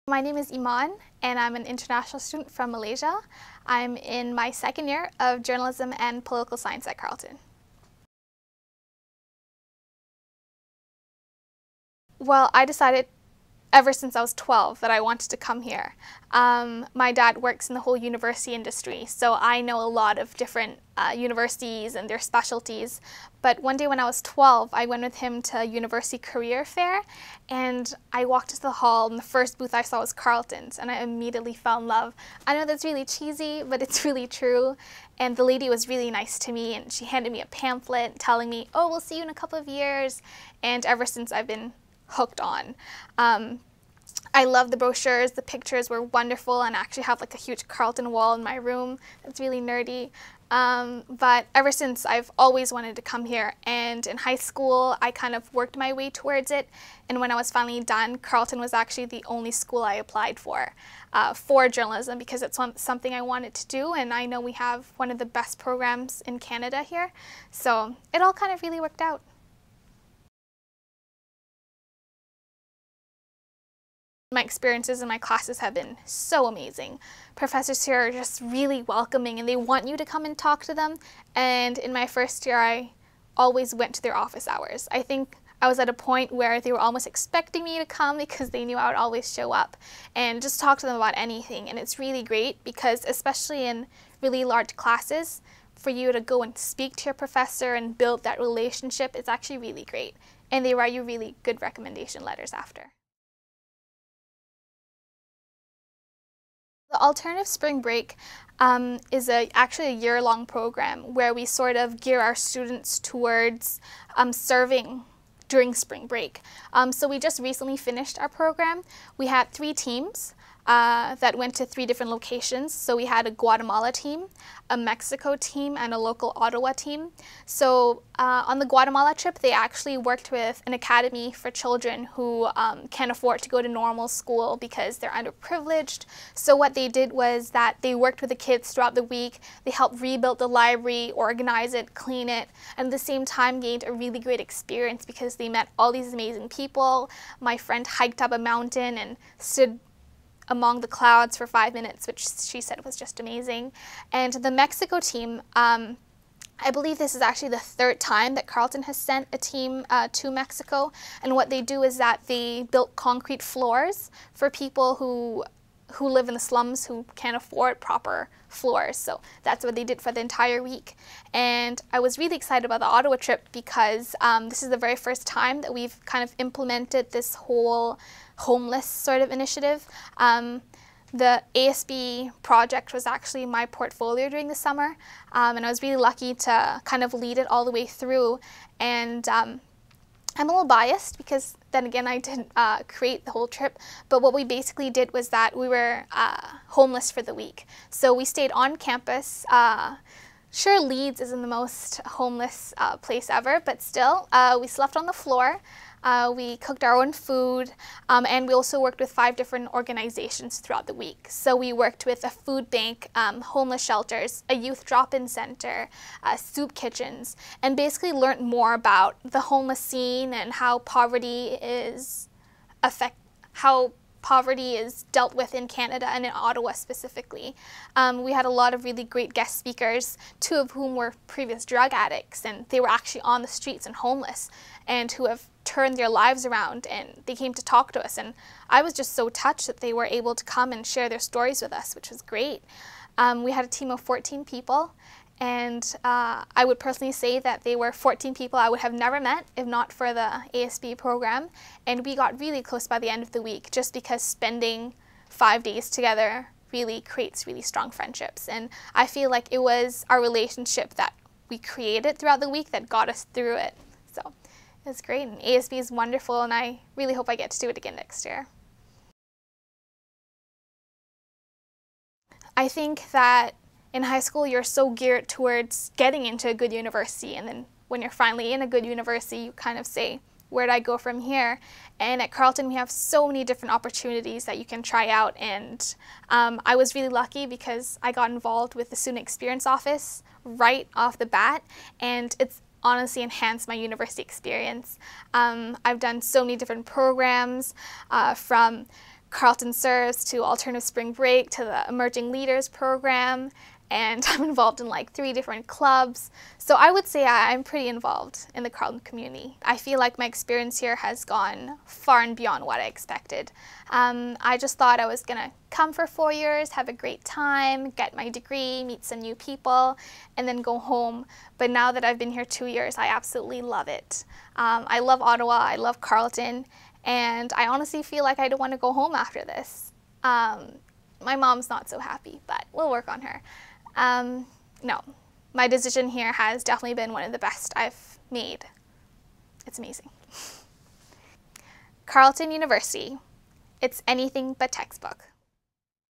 My name is Iman, and I'm an international student from Malaysia. I'm in my second year of journalism and political science at Carleton. Well, I decided ever since I was 12 that I wanted to come here. My dad works in the whole university industry, so I know a lot of different universities and their specialties. But one day when I was 12, I went with him to a university career fair, and I walked into the hall, and the first booth I saw was Carleton's, and I immediately fell in love. I know that's really cheesy, but it's really true. And the lady was really nice to me, and she handed me a pamphlet telling me, "Oh, we'll see you in a couple of years." And ever since, I've been hooked on. I love the brochures, the pictures were wonderful, and I actually have like a huge Carleton wall in my room. That's really nerdy. But ever since, I've always wanted to come here, and in high school I kind of worked my way towards it, and when I was finally done, Carleton was actually the only school I applied for journalism, because it's something I wanted to do, and I know we have one of the best programs in Canada here, so it all kind of really worked out. My experiences in my classes have been so amazing. Professors here are just really welcoming, and they want you to come and talk to them. And in my first year, I always went to their office hours. I think I was at a point where they were almost expecting me to come because they knew I would always show up and just talk to them about anything. And it's really great because, especially in really large classes, for you to go and speak to your professor and build that relationship is actually really great. And they write you really good recommendation letters after. The Alternative Spring Break is actually a year-long program where we sort of gear our students towards serving during spring break. So we just recently finished our program. We had 3 teams that went to 3 different locations. So we had a Guatemala team, a Mexico team, and a local Ottawa team. So on the Guatemala trip, they actually worked with an academy for children who can't afford to go to normal school because they're underprivileged. So what they did was that they worked with the kids throughout the week. They helped rebuild the library, organize it, clean it, and at the same time gained a really great experience because they met all these amazing people. My friend hiked up a mountain and stood among the clouds for 5 minutes, which she said was just amazing. And the Mexico team, I believe this is actually the 3rd time that Carleton has sent a team to Mexico. And what they do is that they built concrete floors for people who live in the slums who can't afford proper floors. So that's what they did for the entire week. And I was really excited about the Ottawa trip because this is the very first time that we've kind of implemented this whole homeless sort of initiative. The ASB project was actually my portfolio during the summer, and I was really lucky to kind of lead it all the way through. And I'm a little biased because then again I didn't create the whole trip, but what we basically did was that we were homeless for the week. So we stayed on campus. Sure, Leeds isn't the most homeless place ever, but still, we slept on the floor. We cooked our own food, and we also worked with 5 different organizations throughout the week. So we worked with a food bank, homeless shelters, a youth drop-in center, soup kitchens, and basically learned more about the homeless scene and how poverty is dealt with in Canada and in Ottawa specifically. We had a lot of really great guest speakers, 2 of whom were previous drug addicts, and they were actually on the streets and homeless, and who have turned their lives around, and they came to talk to us, and I was just so touched that they were able to come and share their stories with us, which was great. We had a team of 14 people, and I would personally say that they were 14 people I would have never met if not for the ASB program, and we got really close by the end of the week just because spending 5 days together really creates really strong friendships, and I feel like it was our relationship that we created throughout the week that got us through it. So it was great, and ASB is wonderful, and I really hope I get to do it again next year. I think that in high school you're so geared towards getting into a good university, and then when you're finally in a good university you kind of say, where do I go from here? And at Carleton we have so many different opportunities that you can try out, and I was really lucky because I got involved with the Student Experience office right off the bat, and it's honestly enhanced my university experience. I've done so many different programs, from Carleton Serves to Alternative Spring Break to the Emerging Leaders program, and I'm involved in like 3 different clubs. So I would say I'm pretty involved in the Carleton community. I feel like my experience here has gone far and beyond what I expected. I just thought I was gonna come for 4 years, have a great time, get my degree, meet some new people, and then go home. But now that I've been here 2 years, I absolutely love it. I love Ottawa, I love Carleton, and I honestly feel like I don't want to go home after this. My mom's not so happy, but we'll work on her. No, my decision here has definitely been one of the best I've made. It's amazing. Carleton University, it's anything but textbook.